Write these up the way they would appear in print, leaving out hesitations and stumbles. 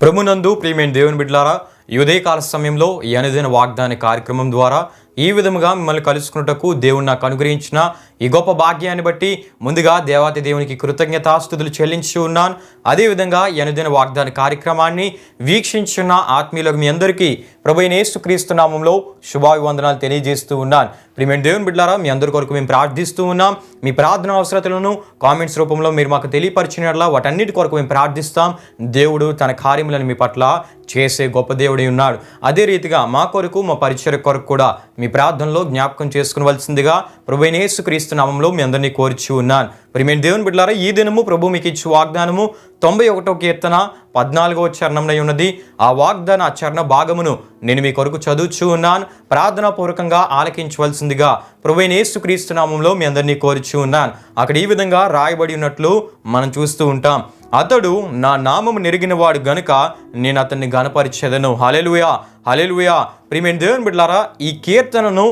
ప్రభునందు ప్రియమైన దేవుని బిడ్డలారా, ఈ ఉదయకాల సమయంలో ఈ అనుదిన వాగ్దాన కార్యక్రమం ద్వారా ఈ విధముగా మిమ్మల్ని కలుసుకున్నటకు దేవుడు నాకు అనుగ్రహించిన ఈ గొప్ప భాగ్యాన్ని బట్టి ముందుగా దేవాతి దేవునికి కృతజ్ఞతాస్తుతులు చెల్లించి ఉన్నాను. అదేవిధంగా ఈ అనుదిన వాగ్దాన కార్యక్రమాన్ని వీక్షించున్న ఆత్మీయులకు మీ అందరికీ ప్రభువైన యేసుక్రీస్తు నామములో శుభాభివందనాలు తెలియజేస్తూ ఉన్నాను. ప్రియమైన దేవుని బిడ్డలారా, మీ అందరి కొరకు మేము ప్రార్థిస్తూ ఉన్నాం. మీ ప్రార్థన అవసరతలను కామెంట్స్ రూపంలో మీరు మాకు తెలియపరిచినట్లా వాటన్నిటి కొరకు మేము ప్రార్థిస్తాం. దేవుడు తన కార్యములను మీ పట్ల చేసే గొప్ప దేవుడై ఉన్నాడు. అదే రీతిగా మా కొరకు, మా పరిచయ కొరకు కూడా మీ ప్రార్థనలో జ్ఞాపకం చేసుకునవలసిందిగా ప్రభువైన యేసుక్రీస్తు నామములో మీ అందరినీ కోరుచు ఉన్నాను. ప్రియమైన దేవుని బిడ్డలారా, ఈ దినము ప్రభు మీకు ఇచ్చు వాగ్దానము 91వ కీర్తన 14వ చరణంలో ఉన్నది. ఆ వాగ్దాన చరణ భాగమును నేను మీ కొరకు చదువుచూ ఉన్నాను. ప్రార్థనా పూర్వకంగా ఆలకించవలసిందిగా ప్రభువైన యేసుక్రీస్తు నామములో మీ అందరినీ కోరుచూ ఉన్నాను. అక్కడ ఈ విధంగా రాయబడి ఉన్నట్లు మనం చూస్తూ ఉంటాం. అతడు నా నామము నెరిగిన వాడు గనుక నేను అతన్ని గణపరిచెదను. హల్లెలూయా, హల్లెలూయా. ప్రియమైన దేవుని బిడ్డలారా, ఈ కీర్తనను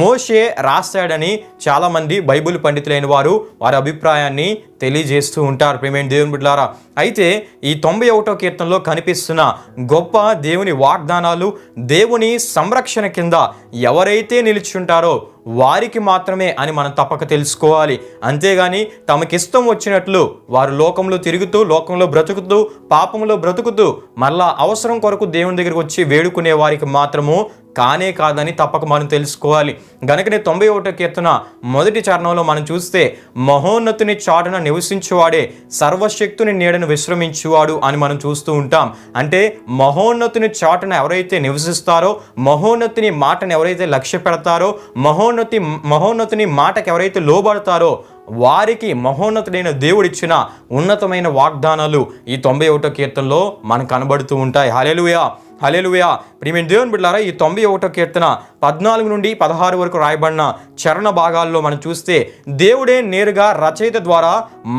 మోషే రాశాడని చాలామంది బైబిల్ పండితులైన వారు వారి అభిప్రాయాన్ని తెలియజేస్తూ ఉంటారు. ప్రియమైన దేవుని బిడ్డలారా, అయితే ఈ 91వ కీర్తనలో కనిపిస్తున్న గొప్ప దేవుని వాగ్దానాలు, దేవుని సంరక్షణ కింద ఎవరైతే నిలిచుంటారో వారికి మాత్రమే అని మనం తప్పక తెలుసుకోవాలి. అంతేగాని తమకిష్టం వచ్చినట్లు వారు లోకంలో తిరుగుతూ, లోకంలో బ్రతుకుతూ, పాపంలో బ్రతుకుతూ మళ్ళా అవసరం కొరకు దేవుని దగ్గరికి వచ్చి వేడుకునే వారికి మాత్రము కానే కాదని తప్పక మనం తెలుసుకోవాలి. గనుకనే 91వ కీర్తన మొదటి చరణంలో మనం చూస్తే, మహోన్నతుని చాటున నివసించువాడే సర్వశక్తుని నీడను విశ్రమించువాడు అని మనం చూస్తూ ఉంటాం. అంటే మహోన్నతుని చాటున ఎవరైతే నివసిస్తారో, మహోన్నతుని మాటను ఎవరైతే లక్ష్య పెడతారో, మహోన్నతుని మాటకు ఎవరైతే లోబడతారో వారికి మహోన్నతుడైన దేవుడిచ్చిన ఉన్నతమైన వాగ్దానాలు ఈ 91వ కీర్తనలో మనకు కనబడుతూ ఉంటాయి. హల్లెలూయా, హల్లెలూయా. ప్రియమైన దేవుని బిడ్డలారా, ఈ 91వ కీర్తన 14 నుండి 16 వరకు రాయబడిన చరణ భాగాల్లో మనం చూస్తే దేవుడే నేరుగా రచయిత ద్వారా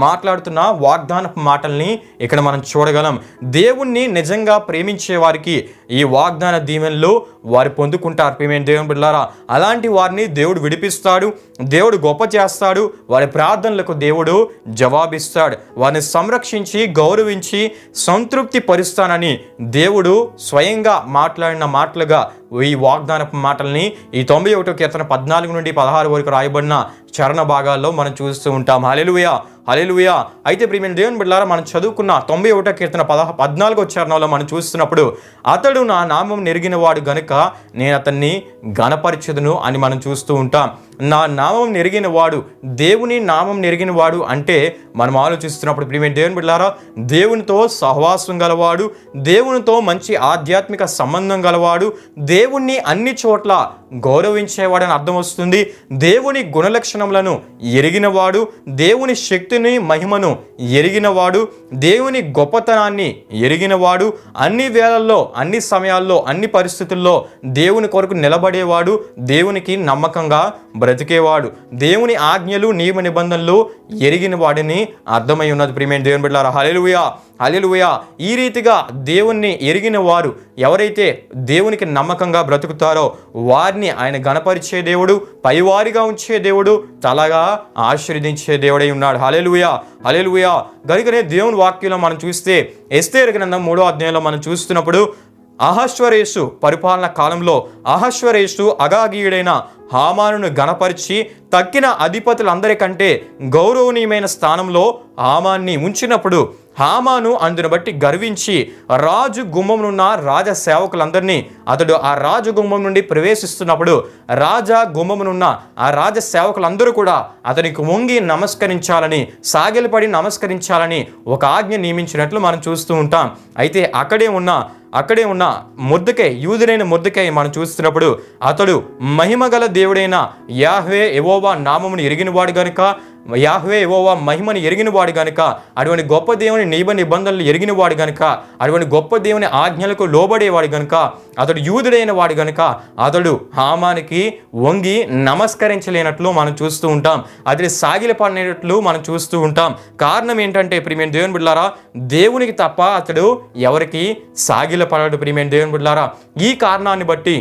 మాట్లాడుతున్న వాగ్దానపు మాటల్ని ఇక్కడ మనం చూడగలం. దేవుణ్ణి నిజంగా ప్రేమించే వారికి ఈ వాగ్దాన దీవెనలు వారు పొందుకుంటారు. ప్రియమైన దేవుని బిడ్డలారా, అలాంటి వారిని దేవుడు విడిపిస్తాడు, దేవుడు గొప్ప చేస్తాడు, వారి ప్రార్థనలకు దేవుడు జవాబిస్తాడు, వారిని సంరక్షించి గౌరవించి సంతృప్తి పరుస్తానని దేవుడు స్వయంగా మాట్లాడిన మాటలుగా ఈ వాగ్దానపు మాటల్ని ఈ 91వ కీర్తన 14 నుండి 16 వరకు రాయబడిన చరణ భాగాల్లో మనం చూస్తూ ఉంటాం. హల్లెలూయా, హల్లెలూయా. అయితే ప్రియమైన దేవుని బిడ్డలారా, మనం చదువుకున్న 91వ కీర్తన 14వ చరణంలో మనం చూస్తున్నప్పుడు, అతడు నా నామం నెరిగిన వాడు గనుక నేను అతన్ని గణపరిచెదను అని మనం చూస్తూ ఉంటాం. నా నామం నెరిగిన వాడు, దేవుని నామం నెరిగిన వాడు అంటే మనం ఆలోచిస్తున్నప్పుడు ప్రియమైన దేవుని బిడ్డలారా, దేవునితో సహవాసం గలవాడు, దేవునితో మంచి ఆధ్యాత్మిక సంబంధం గలవాడు, దేవుణ్ణి అన్ని చోట్ల గౌరవించేవాడని అర్థం వస్తుంది. దేవుని గుణలక్షణములను ఎరిగినవాడు, దేవుని శక్తిని మహిమను ఎరిగినవాడు, దేవుని గొప్పతనాన్ని ఎరిగినవాడు, అన్ని వేళల్లో, అన్ని సమయాల్లో, అన్ని పరిస్థితుల్లో దేవుని కొరకు నిలబడేవాడు, దేవునికి నమ్మకంగా బ్రతికేవాడు, దేవుని ఆజ్ఞలు నియమ నిబంధనలు ఎరిగిన వాడిని అర్థమై ఉన్నది. ప్రియమైన దేవుని బిడ్డలారా, హల్లెలూయా, హల్లెలూయా. ఈ రీతిగా దేవుణ్ణి ఎరిగిన వారు ఎవరైతే దేవునికి నమ్మకంగా బ్రతుకుతారో వారిని ఆయన గణపరిచే దేవుడు, పైవారిగా ఉంచే దేవుడు, తలగా ఆశీర్వదించే దేవుడై ఉన్నాడు. హల్లెలూయా, హల్లెలూయా. గనుకనే దేవుని వాక్యంలో మనం చూస్తే ఎస్తేరు గ్రంథం 3వ అధ్యాయంలో మనం చూస్తున్నప్పుడు, అహష్వరేషు పరిపాలన కాలంలో అహష్వరేషు అగాగీయుడైన హామానును గణపరిచి తక్కిన అధిపతులందరికంటే గౌరవనీయమైన స్థానంలో హామాన్ని ఉంచినప్పుడు హామాను అందును బట్టి గర్వించి రాజు గుమ్మమునున్న రాజ సేవకులందరినీ, అతడు ఆ రాజు గుమ్మం నుండి ప్రవేశిస్తున్నప్పుడు రాజా గుమ్మమునున్న ఆ రాజ సేవకులందరూ కూడా అతనికి వంగి నమస్కరించాలని, సాగిలపడి నమస్కరించాలని ఒక ఆజ్ఞ నియమించినట్లు మనం చూస్తూ ఉంటాం. అయితే అక్కడే ఉన్న మొర్దెకై, యూదుడైన మొర్దెకై మనం చూస్తున్నప్పుడు అతడు మహిమగల దేవుడైన యాహ్వే యెహోవా నామమును ఎరిగినవాడు గనుక, యాహ్వే యెహోవా మహిమను ఎరిగినవాడు గనుక, అటువంటి గొప్ప దేవుని నియమ నిబంధనలు ఎరిగినవాడు గనుక, అటువంటి గొప్ప దేవుని ఆజ్ఞలకు లోబడేవాడు గనుక, అతడు యూదుడైన వాడు గనుక అతడు హామానికి వంగి నమస్కరించలేనట్లు మనం చూస్తూ ఉంటాం. అతడి సాగిలపడినట్లు మనం చూస్తూ ఉంటాం. కారణం ఏంటంటే ప్రియమైన దేవుని బిడ్డలారా, దేవునికి తప్ప అతడు ఎవరికి సాగిలపడడు. ప్రియమైన దేవుని బిడ్డలారా, ఈ కారణాన్ని బట్టి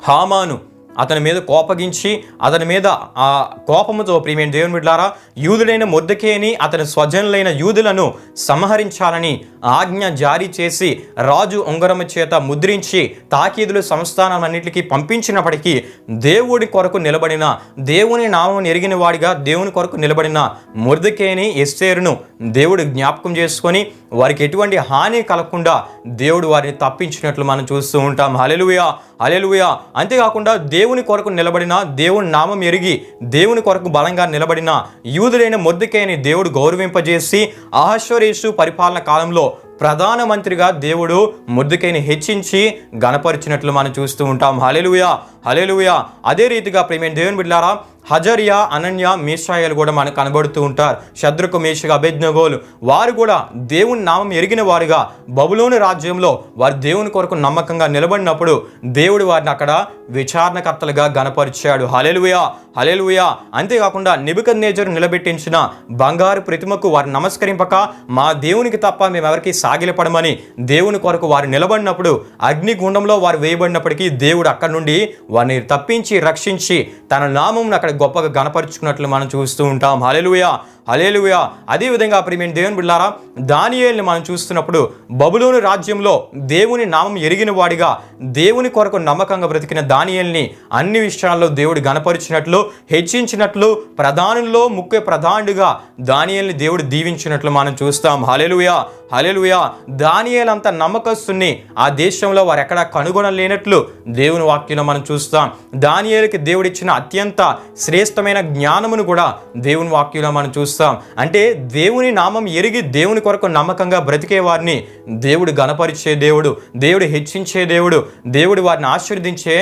హామాను అతని మీద కోపగించి అతని మీద ఆ కోపముతో ప్రియమైన దేవుని బిడ్డలారా యూదుడైన మొర్దెకైని అతని స్వజనులైన యూదులను సంహరించాలని ఆజ్ఞ జారీ చేసి రాజు ఉంగరము చేత ముద్రించి తాకీదులు సంస్థానాలన్నిటికీ పంపించినప్పటికీ దేవుడి కొరకు నిలబడిన దేవుని నామం ఎరిగిన వాడిగా దేవుని కొరకు నిలబడిన మొర్దెకైని ఎస్తేరును దేవుడు జ్ఞాపకం చేసుకొని వారికి ఎటువంటి హాని కలగకుండా దేవుడు వారిని తప్పించినట్లు మనం చూస్తూ ఉంటాం. హల్లెలూయా, హల్లెలూయా. అంతేకాకుండా దేవుని కొరకు నిలబడిన దేవుని నామం ఎరిగి దేవుని కొరకు బలంగా నిలబడిన యూదులైన మొర్దెకైని దేవుడు గౌరవింపజేసి అహష్వేరోషు పరిపాలన కాలంలో ప్రధానమంత్రిగా దేవుడు మొర్దెకైని హెచ్చించి గణపరిచినట్లు మనం చూస్తూ ఉంటాం. హల్లెలూయా, హల్లెలూయా. అదే రీతిగా ప్రియమైన దేవుని బిడ్డలారా హజరియా, అనన్య, మీషాయేలు కూడా మనకు కనబడుతూ ఉంటారు. శద్రకు, మేషకు, అబేద్నెగోలు వారు కూడా దేవుని నామం ఎరిగిన వారుగా బబులోను రాజ్యంలో వారు దేవుని కొరకు నమ్మకంగా నిలబడినప్పుడు దేవుడు వారిని అక్కడ విచారణకర్తలుగా గణపరిచాడు. హల్లెలూయా, హల్లెలూయా. అంతేకాకుండా నెబుకద్నెజరు నిలబెట్టించిన బంగారు ప్రతిమకు వారు నమస్కరింపక మా దేవునికి తప్ప మేమెవరికి సాగిలపడమని దేవుని కొరకు వారు నిలబడినప్పుడు అగ్నిగుండంలో వారు వేయబడినప్పటికీ దేవుడు అక్కడి నుండి వారిని తప్పించి రక్షించి తన నామం అక్కడ గొప్పగా గణపరుచుకున్నట్లు మనం చూస్తూ ఉంటాం. హల్లెలూయా, హల్లెలూయా. అదేవిధంగా ప్రియమైన దేవుని బిడ్డలారా దానియేలుని మనం చూస్తున్నప్పుడు బబులోను రాజ్యంలో దేవుని నామం ఎరిగిన వాడిగా దేవుని కొరకు నమ్మకంగా బ్రతికిన దానియేలుని అన్ని విషయాల్లో దేవుడు గణపరిచినట్లు హెచ్చించినట్లు ప్రధానుల్లో ముఖ్య ప్రధానుడిగా దానియేలుని దేవుడు దీవించినట్లు మనం చూస్తాం. హల్లెలూయా, హల్లెలూయా. దానియేలు అంత నమ్మకస్తుని ఆ దేశంలో వారు ఎక్కడా కనుగొనలేనట్లు దేవుని వాక్యంలో మనం చూస్తాం. దానియేలుకి దేవుడిచ్చిన అత్యంత శ్రేష్టమైన జ్ఞానమును కూడా దేవుని వాక్యంలో మనం చూస్తాం. అంటే దేవుని నామం ఎరిగి దేవుని కొరకు నమ్మకంగా బ్రతికే వారిని దేవుడు గణపరిచే దేవుడు, దేవుడు హెచ్చించే దేవుడు, దేవుడు వారిని ఆశీర్వదించే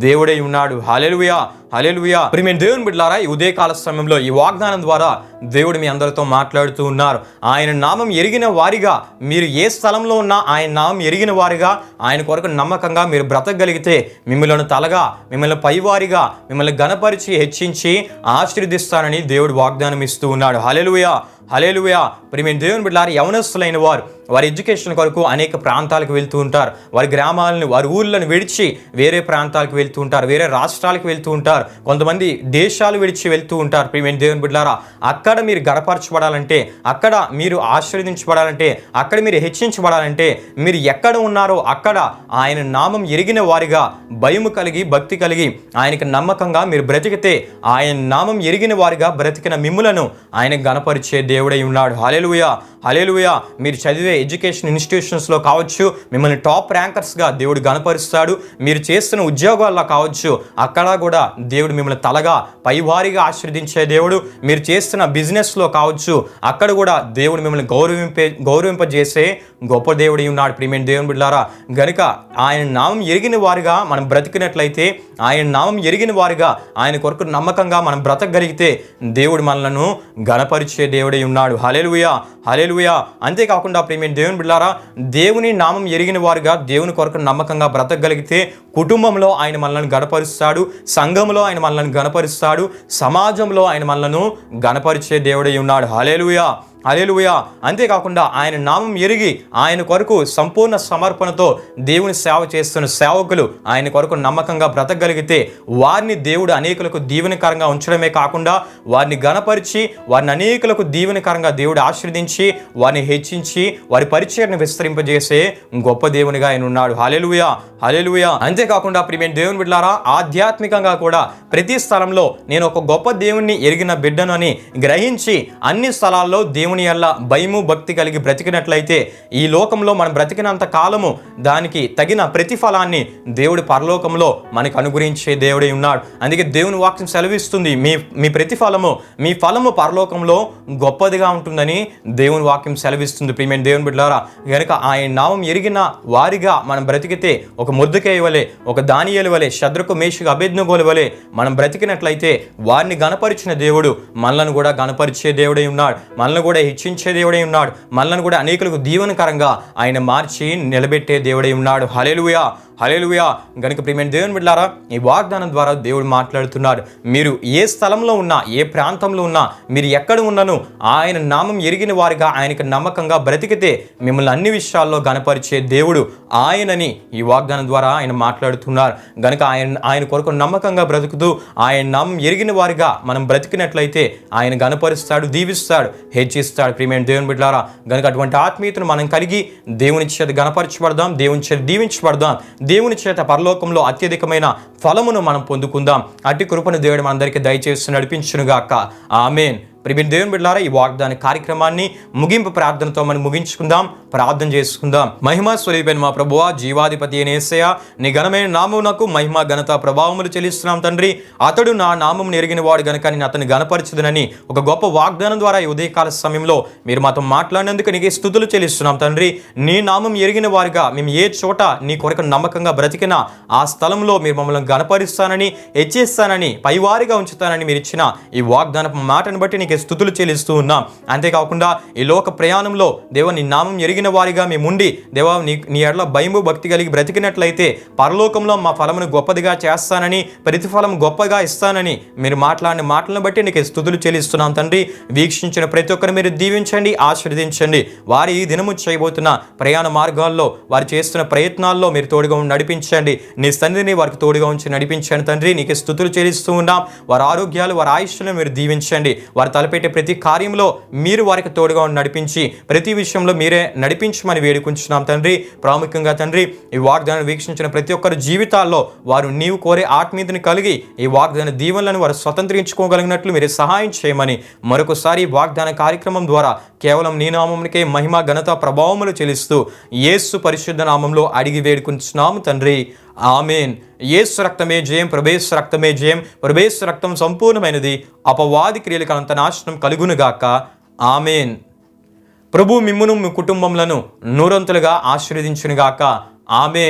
దేవుడై ఉన్నాడు. హల్లెలూయా, హల్లెలూయా. ప్రియమైన దేవుని బిడ్డలారా ఈ ఉదయకాల సమయంలో ఈ వాగ్దానం ద్వారా దేవుడు మీ అందరితో మాట్లాడుతూ ఉన్నారు. ఆయన నామం ఎరిగిన వారిగా మీరు ఏ స్థలంలో ఉన్నా ఆయన నామం ఎరిగిన వారిగా ఆయన కొరకు నమ్మకంగా మీరు బ్రతకగలిగితే మిమ్మల్ని తలగా మిమ్మల్ని పైవారిగా మిమ్మల్ని గణపరిచి హెచ్చించి ఆశీర్వదిస్తానని దేవుడు వాగ్దానం ఇస్తూ ఉన్నాడు. హల్లెలూయా, హల్లెలూయా. ప్రియమైన దేవుని బిడ్డలారా యవనస్తులైన వారి ఎడ్యుకేషన్ కొరకు అనేక ప్రాంతాలకు వెళ్తూ ఉంటారు. వారి గ్రామాలను వారి ఊళ్ళను విడిచి వేరే ప్రాంతాలకు వెళ్తూ ఉంటారు, వేరే రాష్ట్రాలకు వెళ్తూ ఉంటారు, కొంతమంది దేశాలు విడిచి వెళ్తూ ఉంటారు. ప్రియమైన దేవుని బిడ్డలారా అక్కడ మీరు గణపరచబడాలంటే, అక్కడ మీరు ఆశీర్వదించబడాలంటే, అక్కడ మీరు హెచ్చించబడాలంటే మీరు ఎక్కడ ఉన్నారో అక్కడ ఆయన నామం ఎరిగిన వారిగా భయము కలిగి భక్తి కలిగి ఆయనకి నమ్మకంగా మీరు బ్రతికితే ఆయన నామం ఎరిగిన వారిగా బ్రతికిన మిమ్ములను ఆయన గణపరిచే దేవుడై ఉన్నాడు. హల్లెలూయా, హల్లెలూయా. మీరు చదివే ఎడ్యుకేషన్ ఇన్స్టిట్యూషన్స్లో కావచ్చు మిమ్మల్ని టాప్ ర్యాంకర్స్గా దేవుడు గణపరుస్తాడు. మీరు చేస్తున్న ఉద్యోగాల్లో కావచ్చు అక్కడ కూడా దేవుడు మిమ్మల్ని తలగా పైవారిగా ఆశీర్వదించే దేవుడు. మీరు చేస్తున్న బిజినెస్లో కావచ్చు అక్కడ కూడా దేవుడు మిమ్మల్ని గౌరవింపజేసే గొప్ప దేవుడు ఉన్నాడు. ప్రియమైన దేవుని బిడ్డలారా గనుక ఆయన నామం ఎరిగిన వారిగా మనం బ్రతికినట్లయితే, ఆయన నామం ఎరిగిన వారిగా ఆయన కొరకు నమ్మకంగా మనం బ్రతకగలిగితే దేవుడు మనలను గణపరిచే దేవుడై ఉన్నాడు. హల్లెలూయా, హల్లెలూయా. అంతేకాకుండా ప్రియమైన దేవుని బిడ్డలారా దేవుని నామం ఎరిగిన వారుగా దేవుని కొరకు నమ్మకంగా బ్రతకగలిగితే కుటుంబంలో ఆయన మనల్ని గణపరుస్తాడు, సంఘంలో ఆయన మనల్ని గణపరుస్తాడు, సమాజంలో ఆయన మనలను గణపరిచే దేవుడై ఉన్నాడు. హల్లెలూయా, హల్లెలూయా. అంతేకాకుండా ఆయన నామం ఎరిగి ఆయన కొరకు సంపూర్ణ సమర్పణతో దేవుని సేవ చేస్తున్న సేవకులు ఆయన కొరకు నమ్మకంగా బ్రతకగలిగితే వారిని దేవుడు అనేకులకు దీవెనకరంగా ఉంచడమే కాకుండా వారిని గణపరిచి వారిని అనేకులకు దీవెనకరంగా దేవుడు ఆశీర్వదించి వారిని హెచ్చించి వారి పరిచయను విస్తరింపజేసే గొప్ప దేవునిగా ఆయన ఉన్నాడు. హల్లెలూయా, హల్లెలూయా. అంతేకాకుండా ప్రియమైన దేవుని బిడ్డలారా ఆధ్యాత్మికంగా కూడా ప్రతి స్థలంలో నేను ఒక గొప్ప దేవుణ్ణి ఎరిగిన బిడ్డను అని గ్రహించి అన్ని స్థలాల్లో దేవుని యెడల భయము భక్తి కలిగి బ్రతికినట్లయితే ఈ లోకంలో మనం బ్రతికినంత కాలము దానికి తగిన ప్రతిఫలాన్ని దేవుడు పరలోకంలో మనకు అనుగ్రహించే దేవుడై ఉన్నాడు. అందుకే దేవుని వాక్యం సెలవిస్తుంది మీ ప్రతిఫలము మీ ఫలము పరలోకంలో గొప్పదిగా ఉంటుందని దేవుని వాక్యం సెలవిస్తుంది. ప్రియమైన దేవుని బిడ్డలారా గనుక ఆయన నామం ఎరిగిన వారిగా మనం బ్రతికితే ఒక మొర్దెకై వలె, ఒక దానియేలు వలె, శద్రకు, మేషకు, అబేద్నెగోల వలె మనం బ్రతికినట్లయితే వారిని గణపరిచిన దేవుడు మనలను కూడా గణపరిచే దేవుడై ఉన్నాడు, మనల్ని కూడా హెచ్చించే దేవుడై ఉన్నాడు, మనల్ని కూడా అనేకులకు దీవెనకరంగా ఆయన మార్చి నిలబెట్టే దేవుడై ఉన్నాడు. హల్లెలూయా, హల్లెలూయా. గనుక ప్రియమైన దేవుని బిడ్డలారా, ఈ వాగ్దానం ద్వారా దేవుడు మాట్లాడుతున్నాడు. మీరు ఏ స్థలంలో ఉన్నా, ఏ ప్రాంతంలో ఉన్నా, మీరు ఎక్కడ ఉన్నను ఆయన నామం ఎరిగిన వారిగా ఆయనకు నమ్మకంగా బ్రతికితే మిమ్మల్ని అన్ని విషయాల్లో గణపరిచే దేవుడు ఆయనని ఈ వాగ్దానం ద్వారా ఆయన మాట్లాడుతున్నారు. గనుక ఆయన కొరకు నమ్మకంగా బ్రతుకుతూ ఆయన నామం ఎరిగిన వారిగా మనం బ్రతికినట్లయితే ఆయన గణపరుస్తాడు, దీవిస్తాడు, హెచ్చిస్తాడు. ప్రియమైన దేవుని బిడ్డలారా, గనుక అటువంటి ఆత్మీయతను మనం కలిగి దేవుని చేత గణపరచబడదాం, దేవుని చేత దీవించబడదాం, దేవుని చేత పరలోకంలో అత్యధికమైన ఫలమును మనం పొందుకుందాం. అట్టి కృపను దేవుడు మనందరికీ దయచేసి నడిపించునుగాక. ఆమేన్. ప్రియమైన దేవుని బిడ్డలారా, ఈ వాగ్దాన కార్యక్రమాన్ని ముగింపు ప్రార్థనతో మనం ముగించుకుందాం, ప్రార్థన చేసుకుందాం. మహిమ స్వరూపైన మా ప్రభువా, జీవాధిపతి అయిన యేసయ్య, నీ ఘనమైన నామమునకు మహిమ ఘనత ప్రభావములు చెల్లిస్తున్నాం తండ్రి. అతడు నా నామమును ఎరిగిన వాడు గనుక నేను అతన్ని గణపరచుదునని ఒక గొప్ప వాగ్దానం ద్వారా ఈ ఉదయకాల సమయంలో మీరు మాతో మాట్లాడినందుకు నీకు స్తుతులు చెల్లిస్తున్నాం తండ్రి. నీ నామం ఎరిగిన వారిగా మేము ఏ చోట నీ కొరకు నమ్మకంగా బ్రతికినా ఆ స్థలంలో మీరు మమ్మల్ని గణపరుస్తానని, హెచ్చిస్తానని, పైవారిగా ఉంచుతానని మీరు ఇచ్చిన ఈ వాగ్దానపు మాటను బట్టి నీకు స్తుతులు చెల్లిస్తూ ఉన్నాం. అంతేకాకుండా ఈ లోక ప్రయాణంలో దేవ నీ నామం ఎరిగిన వారిగా మేముండి దేవా నీ ఎడల భయము భక్తి కలిగి బ్రతికినట్లయితే పరలోకంలో మా ఫలమును గొప్పదిగా చేస్తానని, ప్రతిఫలం గొప్పగా ఇస్తానని మీరు మాట్లాడిన మాటలను బట్టి నీకు స్తుతులు చెల్లిస్తున్నాం తండ్రి. వీక్షించిన ప్రతి ఒక్కరు మీరు దీవించండి, ఆశీర్వదించండి. వారి ఈ దినము చేయబోతున్న ప్రయాణ మార్గాల్లో, వారు చేస్తున్న ప్రయత్నాల్లో మీరు తోడుగా నడిపించండి. నీ సన్నిధిని వారికి తోడుగా ఉంచి నడిపించండి తండ్రి. నీకు స్తుతులు చెల్లిస్తూ ఉన్నాం. వారి ఆరోగ్యాలు, వారి ఆయుష్లను మీరు దీవించండి. వారి తలపెట్టే ప్రతి కార్యంలో మీరు వారికి తోడుగా నడిపించి ప్రతి విషయంలో మీరే నడిపించమని వేడుకుంటున్నాం తండ్రి. ప్రాముఖ్యంగా తండ్రి, ఈ వాగ్దానం వీక్షించిన ప్రతి ఒక్కరి జీవితాల్లో వారు నీవు కోరే ఆత్మీయతని కలిగి ఈ వాగ్దాన దీవెనలను వారు స్వతంత్రించుకోగలిగినట్లు మీరు సహాయం చేయమని మరొకసారి వాగ్దాన కార్యక్రమం ద్వారా కేవలం నీ నామమునికే మహిమ ఘనత ప్రభావములు చెల్లిస్తూ యేసు పరిశుద్ధ నామంలో అడిగి వేడుకుంటున్నాము తండ్రి. ఆమేన్. యేసు రక్తమే జయం, ప్రభేసు రక్తమే జయం, ప్రభేసు రక్తం సంపూర్ణమైనది, అపవాది క్రియలకు అంత నాశనం కలుగునుగాక. ఆమేన్. ప్రభు మిమ్మును మీ కుటుంబములను నూరంతులుగా ఆశీర్వదించునుగాక. ఆమేన్.